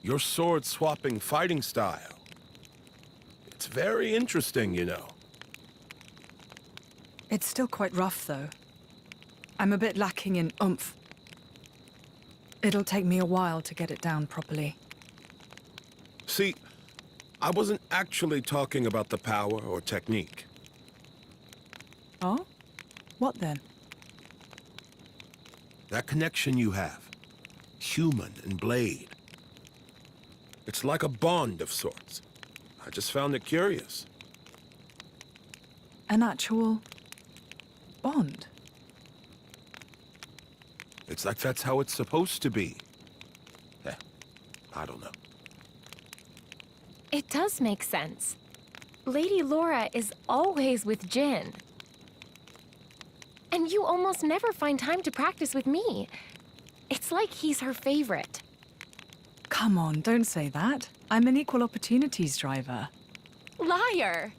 Your sword-swapping fighting style. It's very interesting, you know. It's still quite rough, though. I'm a bit lacking in oomph. It'll take me a while to get it down properly. See, I wasn't actually talking about the power or technique. Oh? What then? That connection you have. Human and blade. It's like a bond of sorts. I just found it curious. An actual bond? It's like that's how it's supposed to be. I don't know. It does make sense. Lady Laura is always with Jin. And you almost never find time to practice with me. It's like he's her favorite. Come on, don't say that. I'm an equal opportunities driver. Liar!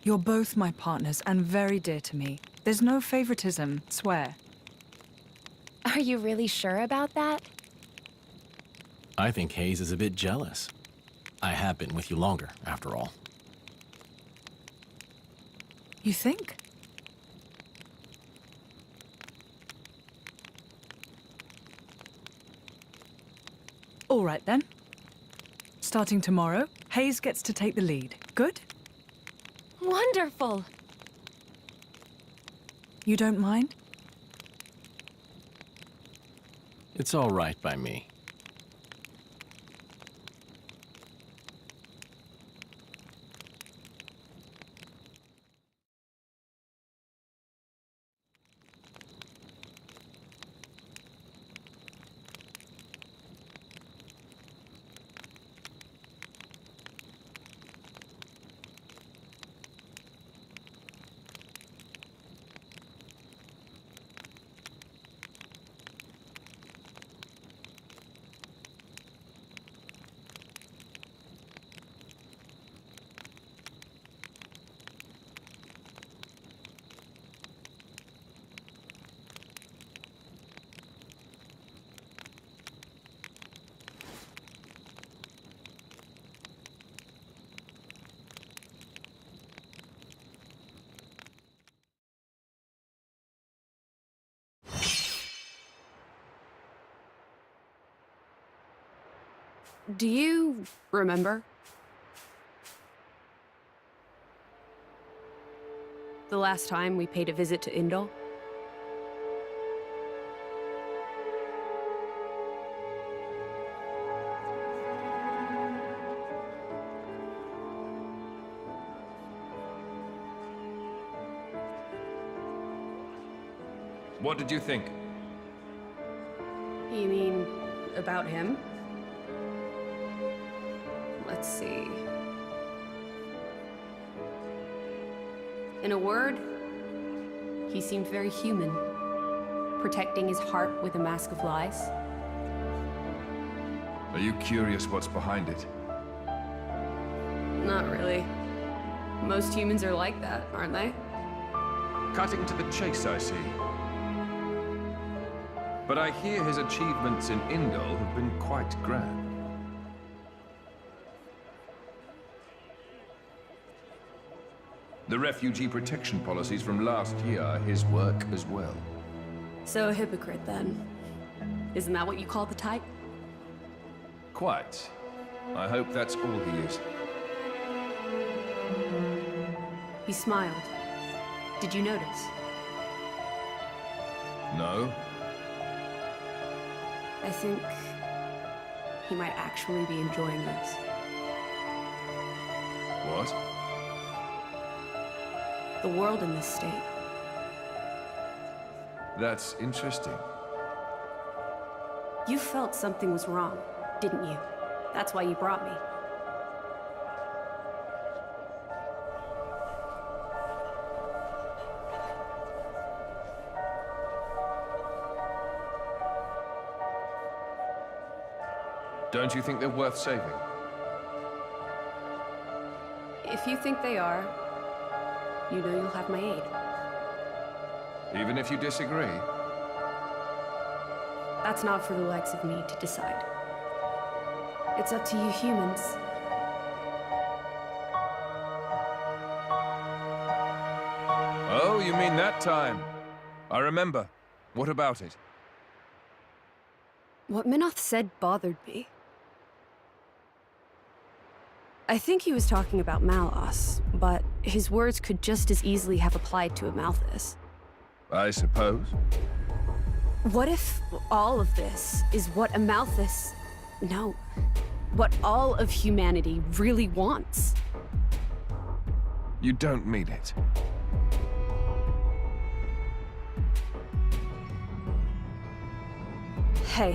You're both my partners and very dear to me. There's no favoritism, swear. Are you really sure about that? I think Hayes is a bit jealous. I have been with you longer, after all. You think? All right then. Starting tomorrow, Hayes gets to take the lead. Good? Wonderful! You don't mind? It's all right by me. Do you remember? The last time we paid a visit to Indal? What did you think? You mean about him? Let's see. In a word, he seemed very human, protecting his heart with a mask of lies. Are you curious what's behind it? Not really. Most humans are like that, aren't they? Cutting to the chase, I see. But I hear his achievements in Indal have been quite grand. The refugee protection policies from last year are his work as well. So a hypocrite, then. Isn't that what you call the type? Quite. I hope that's all he is. He smiled. Did you notice? No? I think he might actually be enjoying this. What? The world in this state. That's interesting. You felt something was wrong, didn't you? That's why you brought me. Don't you think they're worth saving? If you think they are, you know you'll have my aid. Even if you disagree? That's not for the likes of me to decide. It's up to you humans. Oh, you mean that time? I remember. What about it? What Minoth said bothered me. I think he was talking about Malos, but his words could just as easily have applied to Amalthus. I suppose. What if all of this is what Amalthus... No. What all of humanity really wants? You don't mean it. Hey.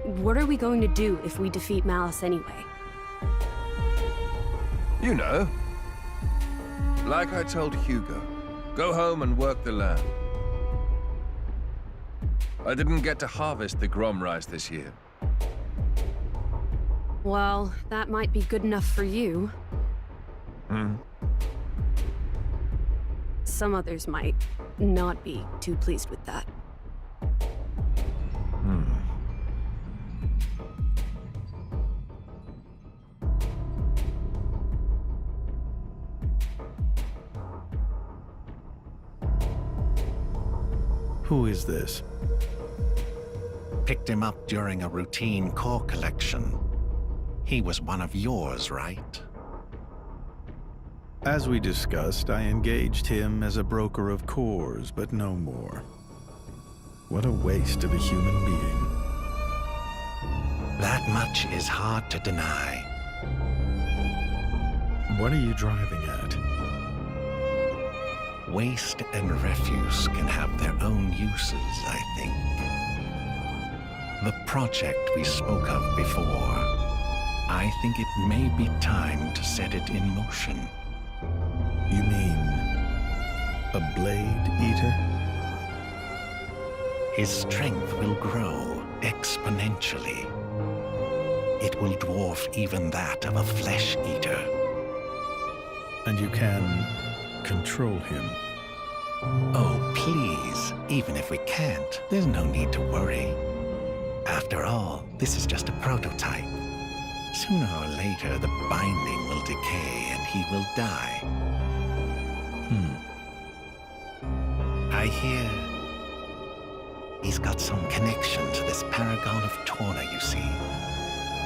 What are we going to do if we defeat Malice anyway? You know. Like I told Hugo. Go home and work the land. I didn't get to harvest the Grom rice this year. Well, that might be good enough for you. Some others might not be too pleased with that. Who is this? Picked him up during a routine core collection. He was one of yours, right? As we discussed, I engaged him as a broker of cores, but no more. What a waste of a human being. That much is hard to deny. What are you driving at? Waste and refuse can have their own uses, I think. The project we spoke of before, I think it may be time to set it in motion. You mean a blade eater? His strength will grow exponentially. It will dwarf even that of a flesh eater. And you can control him? Oh, please. Even if we can't, there's no need to worry. After all, this is just a prototype. Sooner or later, the binding will decay and he will die. I hear he's got some connection to this paragon of Torna, you see.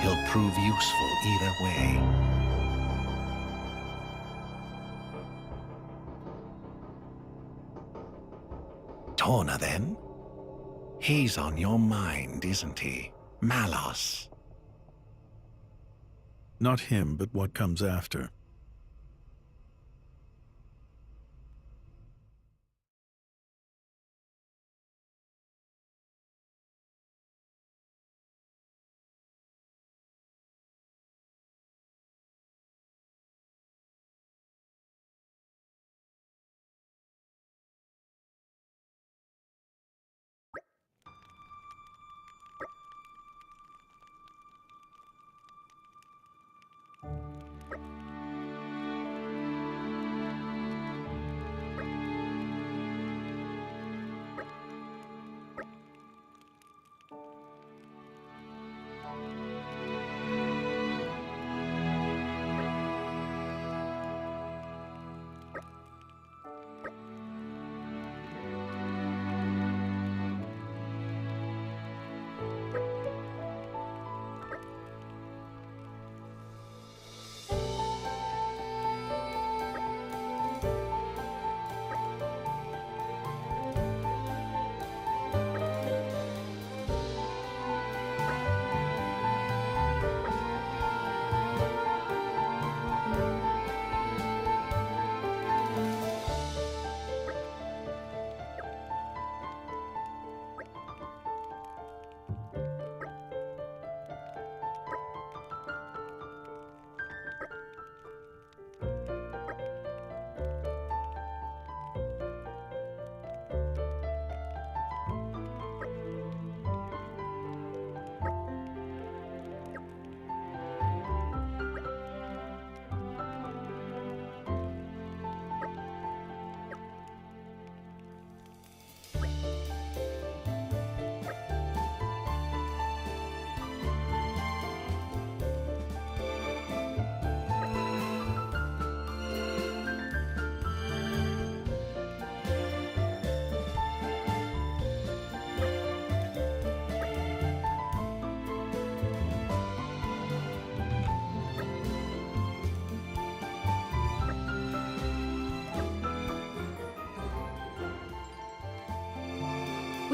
He'll prove useful either way. Torna, then? He's on your mind, isn't he? Malos. Not him, but what comes after.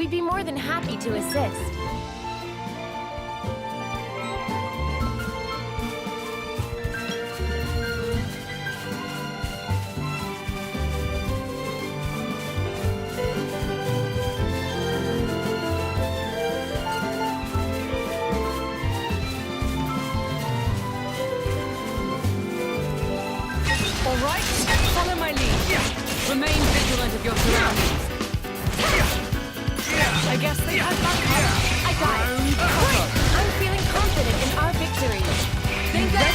we'd be more than happy to assist. All right, follow my lead. Remain vigilant of your surroundings. I guess they had backup. I got it. Great! I'm feeling confident in our victory. Think that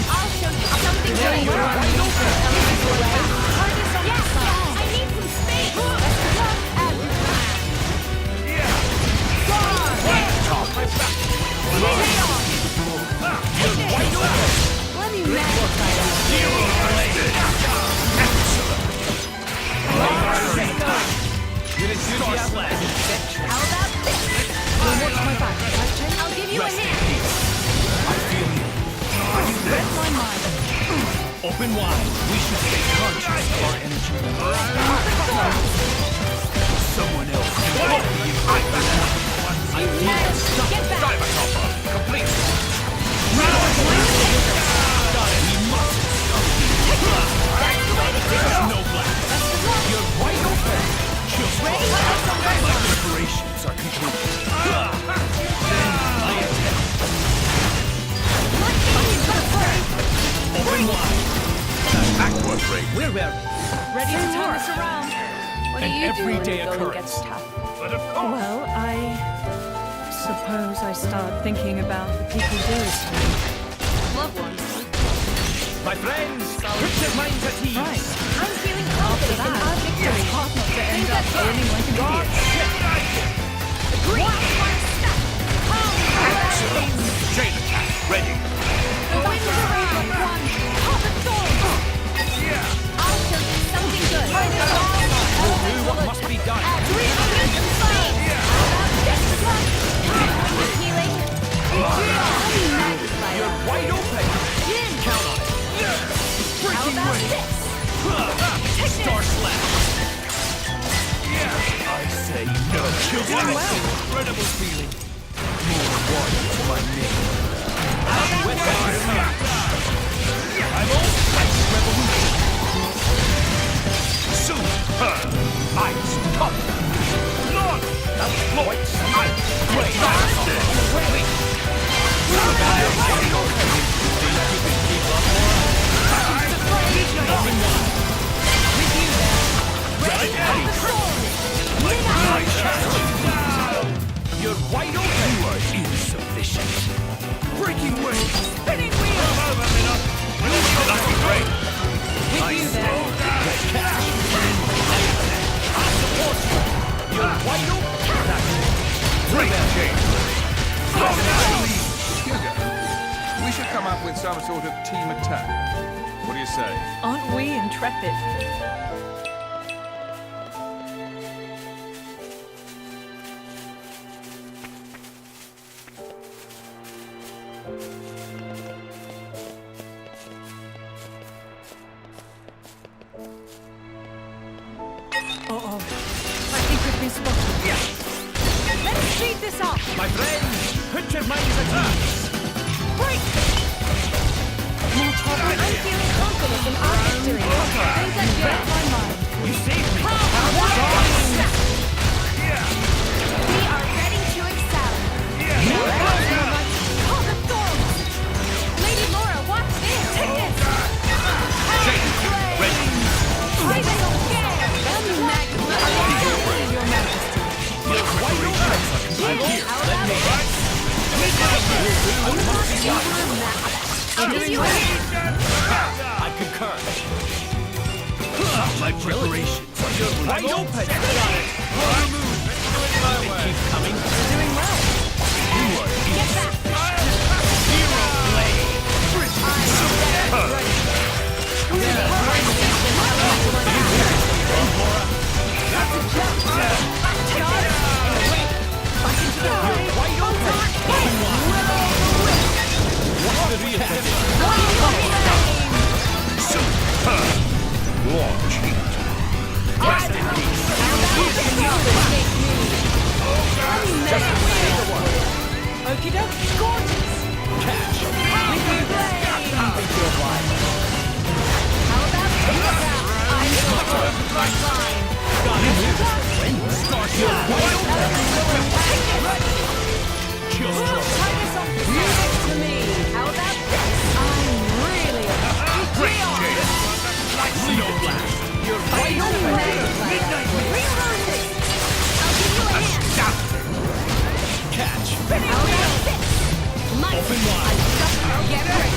I'll show you something great. Yes! I need some space! Best of luck, as you Let me magnify How about this? watch my back. I'll give you a hand. Read my mind. Open wide. We should stay conscious of our energy. Someone else. Get back! Complete. That's the way to do it! No black. Best of luck! You're wide open. Ready? My preparations are complete. Then I attack. Open wide. Backward break. We're ready. Ready to turn this around. What do An you do when everyday the going occurrence. gets tough? Well, I suppose I start thinking about the people dearest to me. Loved ones. My friends, put your minds at ease. Right. I'm feeling confident in our victory. It's hard not to end up burning like an idiot. Agree! Stop! Chain attack ready. The winds around! Pop the storm! I'll show you something good. We'll do what must be done. Healing. You're wide open. Count on it. How about this? Star slash. I say no. You're doing well. Incredible feeling. More water to my name. With I'm on ice revolution. Super ice top. Lord, that's Floyd's ice. Great. Wait. You're wide open. You are insufficient. Breaking waves. Spinning wheels. Lucky break. With you there. Catch. I support you. You're wide open. Great game. Hugo, we should come up with some sort of team attack. What do you say? Aren't we intrepid? Uh-oh. I think we've been spotted. Let's speed this up. My friends, put your minds at ease. Break! More trouble. I'm feeling confident in our victory. Things like Read my mind. You saved me. We are ready to excel. Call the storms. Lady Laura, watch this. Take this. Ready. Try this again. Your Majesty. You're wide open. I'm here. Let me. I'll give you a hand. I concur. My preparations. You're wide open. Got it. They keep coming. Doing well. You are Get back. Hero blade. Launch heat. Rest in peace. escape me. Okie dokie. Gorgeous. Catch! With you, Something to oblige. How about this? I will hold my line. Start your wild Just Try this on. Music to me. How about this? I'm really a great chase! Snow blast! You're right! Midnight Mist! Rerun this. I'll give you a hand. Catch! How about this? Might. Open wide! Get ready.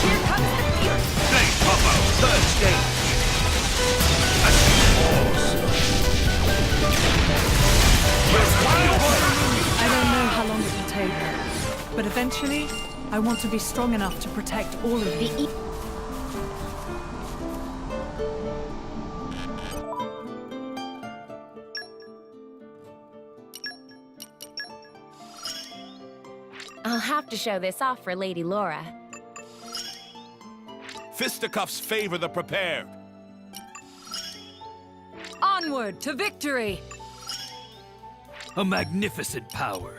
Here comes the fury. Play Popo, third stage. I don't know how long it will take, but eventually, I want to be strong enough to protect all of you. I'll have to show this off for Lady Laura. Fisticuffs favor the prepared. Onward to victory! A magnificent power.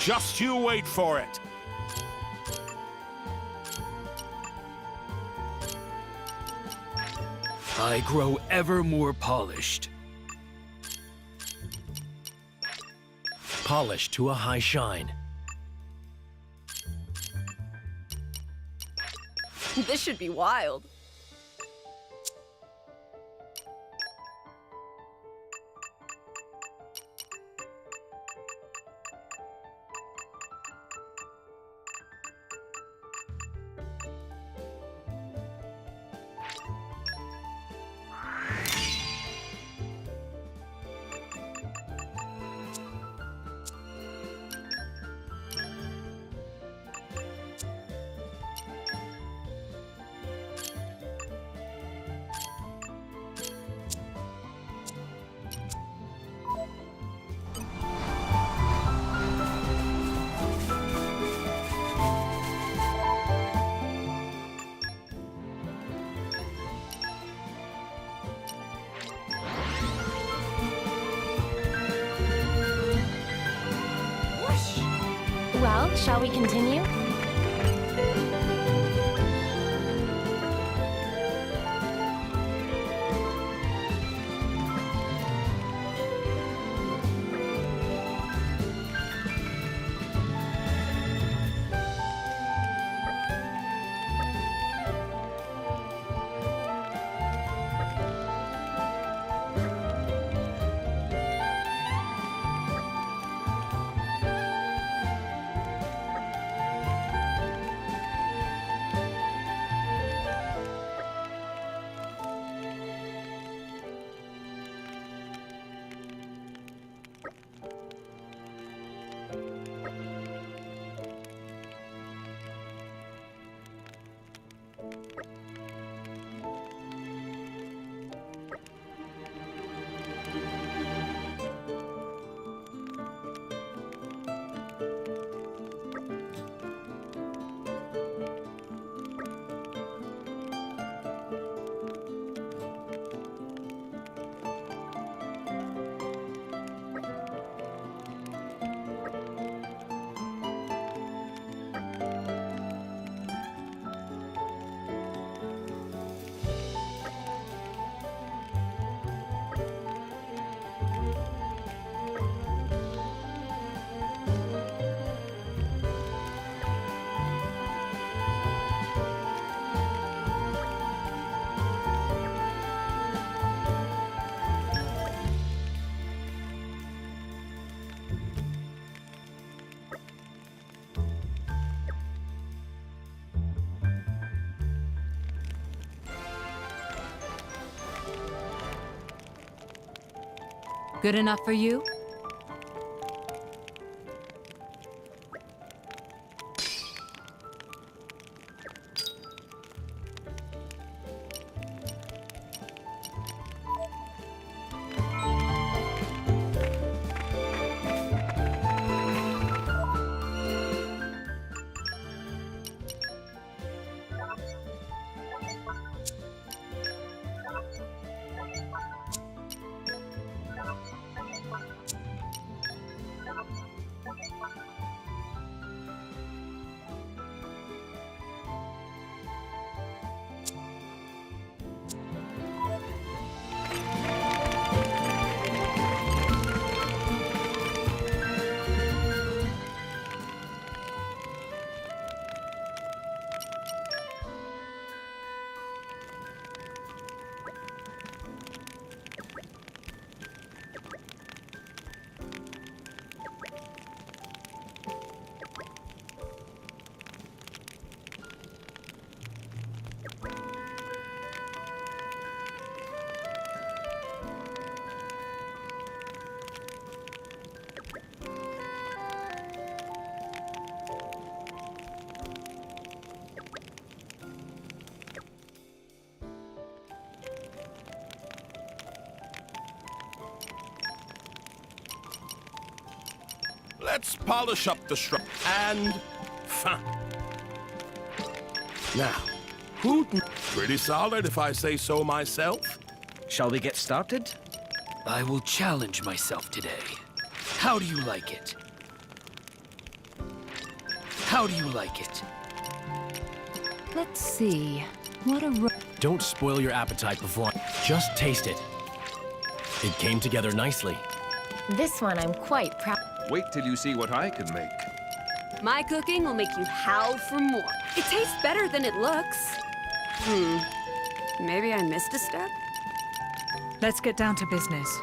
Just you wait for it. I grow ever more polished. Polished to a high shine. This should be wild. Well, shall we continue? Good enough for you? Let's polish up the shrub. And... fine. Now, who... Pretty solid, if I say so myself. Shall we get started? I will challenge myself today. How do you like it? How do you like it? Let's see. What a Don't spoil your appetite before. Just taste it. It came together nicely. This one I'm quite proud. Wait till you see what I can make. My cooking will make you howl for more. It tastes better than it looks. Maybe I missed a step? Let's get down to business.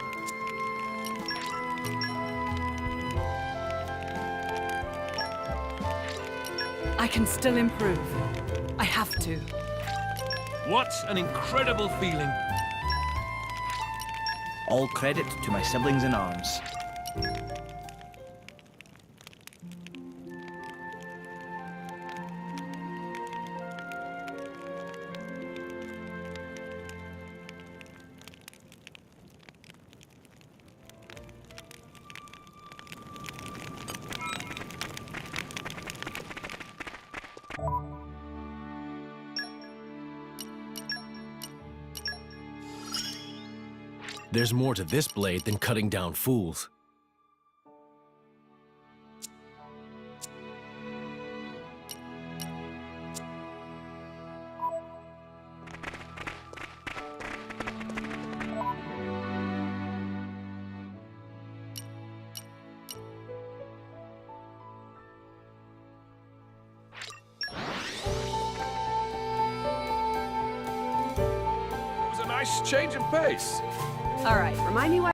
I can still improve. I have to. What an incredible feeling. All credit to my siblings in arms. There's more to this blade than cutting down fools. It was a nice change of pace. All right, remind me why.